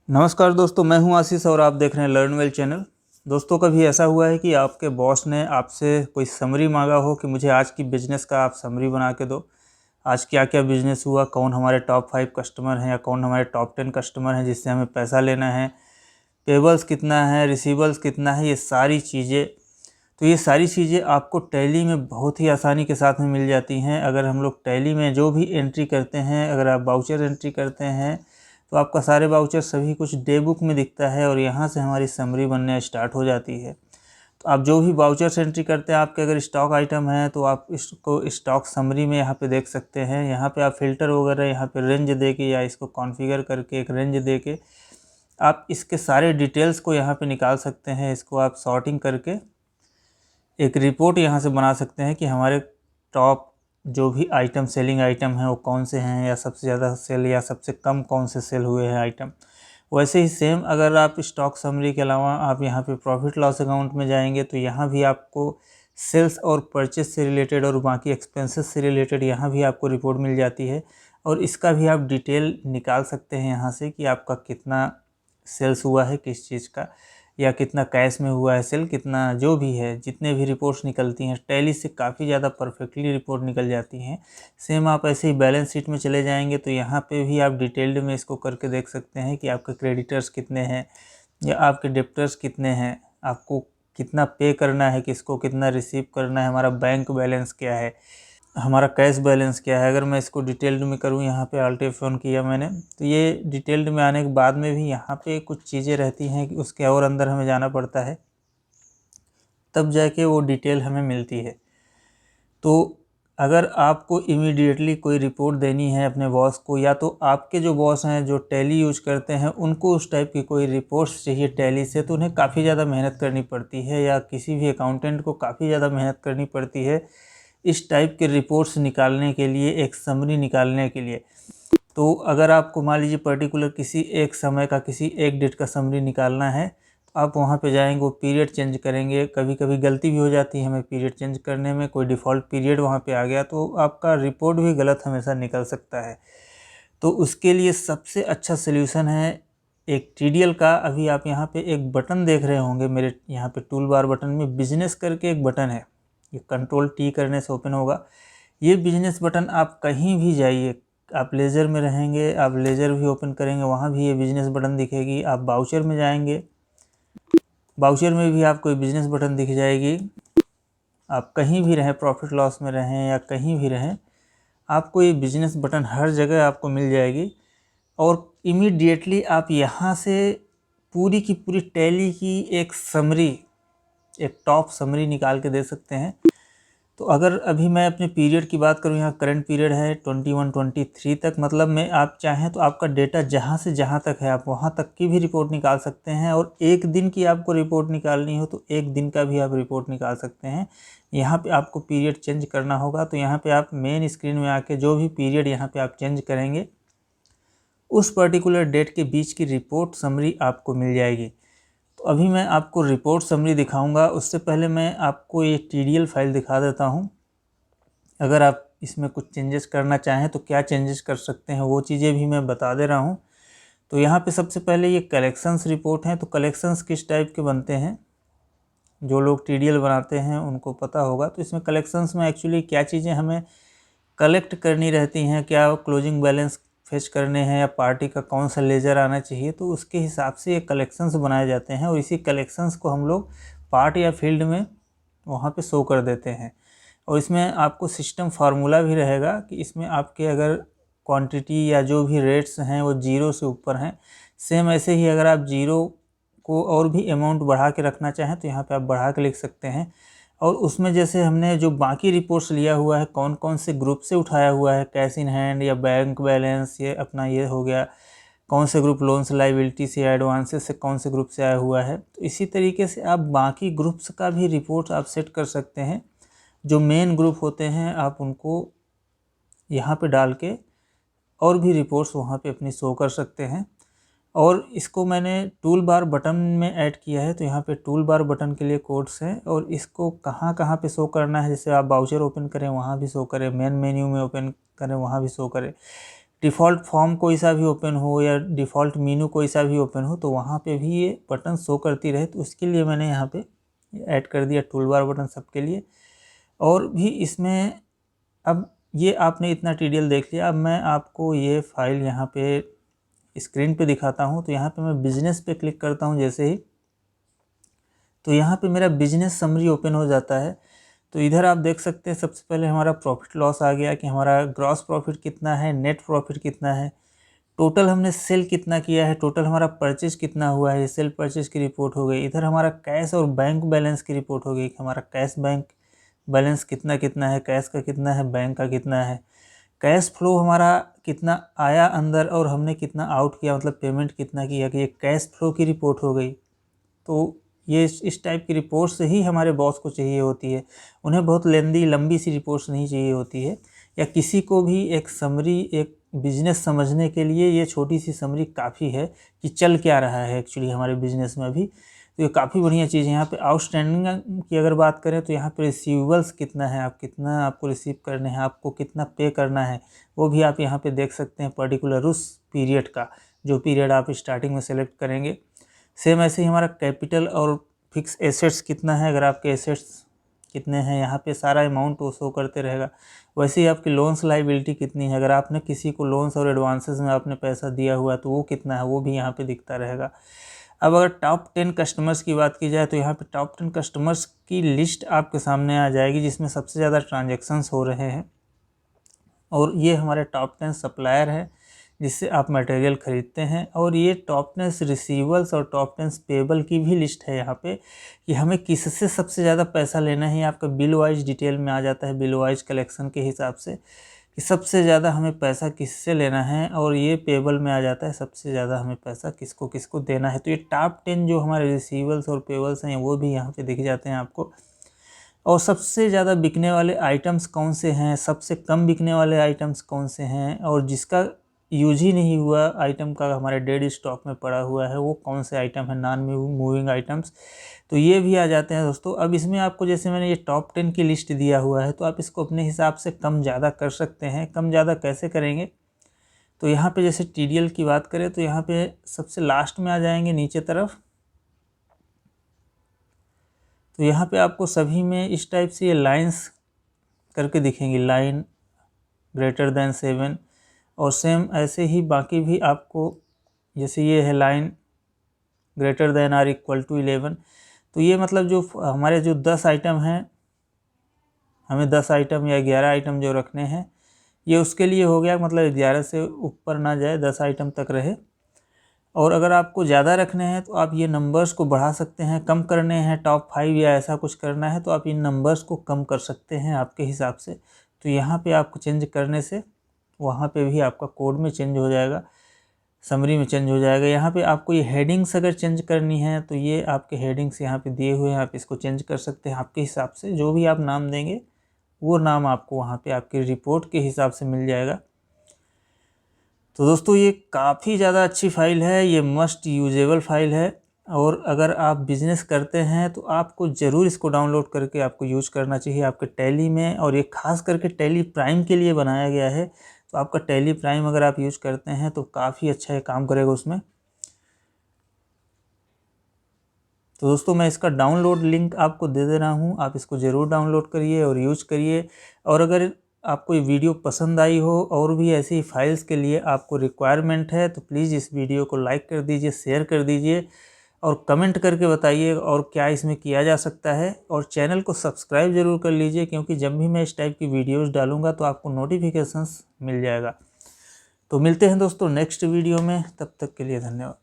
नमस्कार दोस्तों, मैं हूं आशीष और आप देख रहे हैं लर्न वेल चैनल। दोस्तों, कभी ऐसा हुआ है कि आपके बॉस ने आपसे कोई समरी मांगा हो कि मुझे आज की बिज़नेस का आप समरी बना के दो। आज क्या क्या बिज़नेस हुआ, कौन हमारे टॉप 5 कस्टमर हैं या कौन हमारे टॉप 10 कस्टमर हैं जिससे हमें पैसा लेना है, पेबल्स कितना है, रिसीवल्स कितना है, ये सारी चीज़ें। तो ये सारी चीज़ें आपको टैली में बहुत ही आसानी के साथ में मिल जाती हैं। अगर हम लोग टैली में जो भी एंट्री करते हैं, अगर आप वाउचर एंट्री करते हैं तो आपका सारे वाउचर सभी कुछ डे बुक में दिखता है और यहाँ से हमारी समरी बनने स्टार्ट हो जाती है। तो आप जो भी वाउचर्स एंट्री करते हैं, आपके अगर स्टॉक आइटम है तो आप इसको स्टॉक समरी में यहाँ पे देख सकते हैं। यहाँ पे आप फ़िल्टर वगैरह यहाँ पे रेंज दे के या इसको कॉन्फ़िगर करके एक रेंज दे के आप इसके सारे डिटेल्स को यहाँ पे निकाल सकते हैं। इसको आप सॉर्टिंग करके एक रिपोर्ट यहाँ से बना सकते हैं कि हमारे टॉप जो भी आइटम सेलिंग आइटम हैं वो कौन से हैं, या सबसे ज़्यादा सेल या सबसे कम कौन से सेल हुए हैं आइटम। वैसे ही सेम अगर आप स्टॉक समरी के अलावा आप यहाँ पे प्रॉफिट लॉस अकाउंट में जाएंगे तो यहाँ भी आपको सेल्स और परचेस से रिलेटेड और बाकी एक्सपेंसेस से रिलेटेड यहाँ भी आपको रिपोर्ट मिल जाती है। और इसका भी आप डिटेल निकाल सकते हैं यहाँ से कि आपका कितना सेल्स हुआ है किस चीज़ का, या कितना कैश में हुआ है सेल, कितना जो भी है, जितने भी रिपोर्ट्स निकलती हैं टैली से काफ़ी ज़्यादा परफेक्टली रिपोर्ट निकल जाती हैं। सेम आप ऐसे ही बैलेंस शीट में चले जाएंगे तो यहाँ पे भी आप डिटेल्ड में इसको करके देख सकते हैं कि आपके क्रेडिटर्स कितने हैं या आपके डेप्टर्स कितने हैं, आपको कितना पे करना है, किसको कितना रिसीव करना है, हमारा बैंक बैलेंस क्या है, हमारा कैश बैलेंस क्या है। अगर मैं इसको डिटेल्ड में करूं, यहाँ पे अल्ट F1 किया मैंने, तो ये डिटेल्ड में आने के बाद में भी यहाँ पे कुछ चीज़ें रहती हैं कि उसके और अंदर हमें जाना पड़ता है, तब जाके वो डिटेल हमें मिलती है। तो अगर आपको इमीडिएटली कोई रिपोर्ट देनी है अपने बॉस को, या तो आपके जो बॉस हैं जो टैली यूज करते हैं उनको उस टाइप की कोई रिपोर्ट्स चाहिए टैली से, तो उन्हें काफ़ी ज़्यादा मेहनत करनी पड़ती है, या किसी भी अकाउंटेंट को काफ़ी ज़्यादा मेहनत करनी पड़ती है इस टाइप के रिपोर्ट्स निकालने के लिए, एक समरी निकालने के लिए। तो अगर आपको मान लीजिए पर्टिकुलर किसी एक समय का, किसी एक डेट का समरी निकालना है, तो आप वहाँ पे जाएंगे, वो पीरियड चेंज करेंगे। कभी कभी गलती भी हो जाती है हमें पीरियड चेंज करने में, कोई डिफ़ॉल्ट पीरियड वहाँ पे आ गया तो आपका रिपोर्ट भी गलत हमेशा निकल सकता है। तो उसके लिए सबसे अच्छा सल्यूशन है एक TDL का। अभी आप यहाँ पे एक बटन देख रहे होंगे मेरे यहाँ पे टूल बार बटन में, बिजनेस करके एक बटन है, ये Ctrl+T करने से ओपन होगा। ये बिजनेस बटन आप कहीं भी जाइए, आप लेज़र में रहेंगे, आप लेज़र भी ओपन करेंगे, वहाँ भी ये बिजनेस बटन दिखेगी। आप बाउचर में जाएंगे, बाउचर में भी आपको बिजनेस बटन दिख जाएगी। आप कहीं भी रहें, प्रॉफिट लॉस में रहें या कहीं भी रहें, आपको ये बिजनेस बटन हर जगह आपको मिल जाएगी। और इमीडिएटली आप यहाँ से पूरी की पूरी टैली की एक समरी, एक टॉप समरी निकाल के दे सकते हैं। तो अगर अभी मैं अपने पीरियड की बात करूँ, यहाँ करंट पीरियड है 21-23 तक, मतलब में आप चाहें तो आपका डेटा जहाँ से जहाँ तक है आप वहाँ तक की भी रिपोर्ट निकाल सकते हैं। और एक दिन की आपको रिपोर्ट निकालनी हो तो एक दिन का भी आप रिपोर्ट निकाल सकते हैं। यहाँ पे आपको पीरियड चेंज करना होगा, तो यहाँ पे आप मेन स्क्रीन में आके जो भी पीरियड यहाँ पे आप चेंज करेंगे उस पर्टिकुलर डेट के बीच की रिपोर्ट समरी आपको मिल जाएगी। तो अभी मैं आपको रिपोर्ट समरी दिखाऊंगा, उससे पहले मैं आपको ये TDL फाइल दिखा देता हूं। अगर आप इसमें कुछ चेंजेस करना चाहें तो क्या चेंजेस कर सकते हैं वो चीज़ें भी मैं बता दे रहा हूं। तो यहाँ पे सबसे पहले ये कलेक्शंस रिपोर्ट हैं। तो कलेक्शंस किस टाइप के बनते हैं, जो लोग TDL बनाते हैं उनको पता होगा। तो इसमें कलेक्शंस में एक्चुअली क्या चीज़ें हमें कलेक्ट करनी रहती हैं, क्या क्लोजिंग बैलेंस फेच करने हैं, या पार्टी का कौन सा लेजर आना चाहिए, तो उसके हिसाब से ये कलेक्शंस बनाए जाते हैं। और इसी कलेक्शंस को हम लोग पार्ट या फील्ड में वहाँ पे शो कर देते हैं। और इसमें आपको सिस्टम फार्मूला भी रहेगा कि इसमें आपके अगर क्वांटिटी या जो भी रेट्स हैं वो 0 से ऊपर हैं, सेम ऐसे ही अगर आप 0 को और भी अमाउंट बढ़ा के रखना चाहें तो यहाँ पे आप बढ़ा के लिख सकते हैं। और उसमें जैसे हमने जो बाकी रिपोर्ट्स लिया हुआ है, कौन कौन से ग्रुप से उठाया हुआ है, कैश इन हैंड या बैंक बैलेंस, ये अपना ये हो गया, कौन से ग्रुप लोन्स लाइबिलिटी से, एडवांसेस से कौन से ग्रुप से आया हुआ है, तो इसी तरीके से आप बाकी ग्रुप्स का भी रिपोर्ट आप सेट कर सकते हैं। जो मेन ग्रुप होते हैं आप उनको यहाँ पे डाल के और भी रिपोर्ट्स वहाँ पे अपनी शो कर सकते हैं। और इसको मैंने टूल बार बटन में ऐड किया है, तो यहाँ पे टूल बार बटन के लिए कोड्स हैं और इसको कहाँ कहाँ पे शो करना है, जैसे आप बाउचर ओपन करें वहाँ भी शो करें, मेन मेन्यू में ओपन करें वहाँ भी शो करें, डिफ़ॉल्ट फॉर्म कोई सा भी ओपन हो या डिफ़ॉल्ट मेनू कोई सा भी ओपन हो तो वहाँ पे भी ये बटन शो करती रहे, तो उसके लिए मैंने यहाँ पे ऐड कर दिया टूल बार बटन सबके लिए। और भी इसमें अब ये आपने इतना ट्यूटोरियल देख लिया, अब मैं आपको ये फ़ाइल यहाँ पे स्क्रीन पे दिखाता हूँ। तो यहाँ पे मैं बिज़नेस पे क्लिक करता हूँ जैसे ही, तो यहाँ पे मेरा बिज़नेस समरी ओपन हो जाता है। तो इधर आप देख सकते हैं सबसे पहले हमारा प्रॉफिट लॉस आ गया कि हमारा ग्रॉस प्रॉफिट कितना है, नेट प्रॉफिट कितना है, टोटल हमने सेल कितना किया है, टोटल हमारा परचेज कितना हुआ है, सेल परचेज की रिपोर्ट हो गई। इधर हमारा कैश और बैंक बैलेंस की रिपोर्ट हो गई कि हमारा कैश बैंक बैलेंस कितना कितना है, कैश का कितना है, बैंक का कितना है, कैश फ्लो हमारा कितना आया अंदर और हमने कितना आउट किया, मतलब पेमेंट कितना किया, कि ये कैश फ्लो की रिपोर्ट हो गई। तो ये इस टाइप की रिपोर्ट से ही हमारे बॉस को चाहिए होती है, उन्हें बहुत लेंदी लंबी सी रिपोर्ट्स नहीं चाहिए होती है। या किसी को भी एक समरी, एक बिज़नेस समझने के लिए ये छोटी सी समरी काफ़ी है कि चल क्या रहा है एक्चुअली हमारे बिज़नेस में अभी। तो ये काफ़ी बढ़िया चीज़ है। यहाँ पे आउटस्टैंडिंग की अगर बात करें तो यहाँ पे रिसीवेबल्स कितना है, आप कितना आपको रिसीव करने हैं, आपको कितना पे करना है, वो भी आप यहाँ पे देख सकते हैं पर्टिकुलर उस पीरियड का, जो पीरियड आप स्टार्टिंग में सेलेक्ट करेंगे। सेम ऐसे ही हमारा कैपिटल और फिक्स एसेट्स कितना है, अगर आपके एसेट्स कितने हैं यहाँ पे सारा अमाउंट वो शो करते रहेगा। वैसे ही आपकी लोन्स लाइबिलिटी कितनी है, अगर आपने किसी को लोन्स और एडवांसेस में आपने पैसा दिया हुआ है तो वो कितना है, वो भी यहाँ पे दिखता रहेगा। अब अगर टॉप 10 कस्टमर्स की बात की जाए तो यहाँ पे टॉप 10 कस्टमर्स की लिस्ट आपके सामने आ जाएगी जिसमें सबसे ज़्यादा ट्रांजेक्शन्स हो रहे हैं। और ये हमारे टॉप 10 सप्लायर हैं जिससे आप मटेरियल ख़रीदते हैं। और ये टॉप 10 रिसीवेबल्स और टॉप 10 पेबल की भी लिस्ट है यहाँ पे कि हमें किससे सबसे ज़्यादा पैसा लेना है। आपका बिल वाइज डिटेल में आ जाता है, बिल वाइज कलेक्शन के हिसाब से कि सबसे ज़्यादा हमें पैसा किससे लेना है। और ये पेबल में आ जाता है सबसे ज़्यादा हमें पैसा किसको किसको देना है। तो ये टॉप 10 जो हमारे रिसीवेबल्स और पेबल्स हैं वो भी यहाँ पे दिख जाते हैं आपको। और सबसे ज़्यादा बिकने वाले आइटम्स कौन से हैं, सबसे कम बिकने वाले आइटम्स कौन से हैं, और जिसका यूज ही नहीं हुआ आइटम का हमारे डेड स्टॉक में पड़ा हुआ है वो कौन से आइटम है, नॉन मूविंग आइटम्स, तो ये भी आ जाते हैं दोस्तों। अब इसमें आपको जैसे मैंने ये टॉप 10 की लिस्ट दिया हुआ है तो आप इसको अपने हिसाब से कम ज़्यादा कर सकते हैं। कम ज़्यादा कैसे करेंगे, तो यहाँ पे जैसे TDL की बात करें तो यहाँ पे सबसे लास्ट में आ जाएंगे नीचे तरफ। तो यहाँ पे आपको सभी में इस टाइप से ये लाइंस करके दिखेंगी, लाइन ग्रेटर देन 7, और सेम ऐसे ही बाकी भी आपको, जैसे ये है line greater than or equal to 11। तो ये मतलब जो हमारे जो 10 आइटम हैं, हमें 10 आइटम या 11 आइटम जो रखने हैं ये उसके लिए हो गया, मतलब 11 से ऊपर ना जाए, 10 आइटम तक रहे। और अगर आपको ज़्यादा रखने हैं तो आप ये नंबर्स को बढ़ा सकते हैं, कम करने हैं टॉप 5 या ऐसा कुछ करना है तो आप इन नंबर्स को कम कर सकते हैं आपके हिसाब से। तो यहाँ पे आपको चेंज करने से वहाँ पे भी आपका कोड में चेंज हो जाएगा, समरी में चेंज हो जाएगा। यहाँ पे आपको ये हेडिंग्स अगर चेंज करनी है तो ये आपके हेडिंग्स यहाँ पे दिए हुए हैं, आप इसको चेंज कर सकते हैं आपके हिसाब से। जो भी आप नाम देंगे वो नाम आपको वहाँ पे आपकी रिपोर्ट के हिसाब से मिल जाएगा। तो दोस्तों ये काफ़ी ज़्यादा अच्छी फ़ाइल है, ये मस्ट यूजेबल फ़ाइल है। और अगर आप बिज़नेस करते हैं तो आपको ज़रूर इसको डाउनलोड करके आपको यूज करना चाहिए आपके टैली में। और ये खास करके टैली प्राइम के लिए बनाया गया है, तो आपका टैली प्राइम अगर आप यूज करते हैं तो काफ़ी अच्छा ये काम करेगा उसमें। तो दोस्तों मैं इसका डाउनलोड लिंक आपको दे दे रहा हूँ, आप इसको ज़रूर डाउनलोड करिए और यूज करिए। और अगर आपको ये वीडियो पसंद आई हो और भी ऐसी फाइल्स के लिए आपको रिक्वायरमेंट है तो प्लीज़ इस वीडियो को लाइक कर दीजिए, शेयर कर दीजिए और कमेंट करके बताइए और क्या इसमें किया जा सकता है। और चैनल को सब्सक्राइब ज़रूर कर लीजिए क्योंकि जब भी मैं इस टाइप की वीडियोज़ डालूँगा तो आपको नोटिफिकेशंस मिल जाएगा। तो मिलते हैं दोस्तों नेक्स्ट वीडियो में, तब तक के लिए धन्यवाद।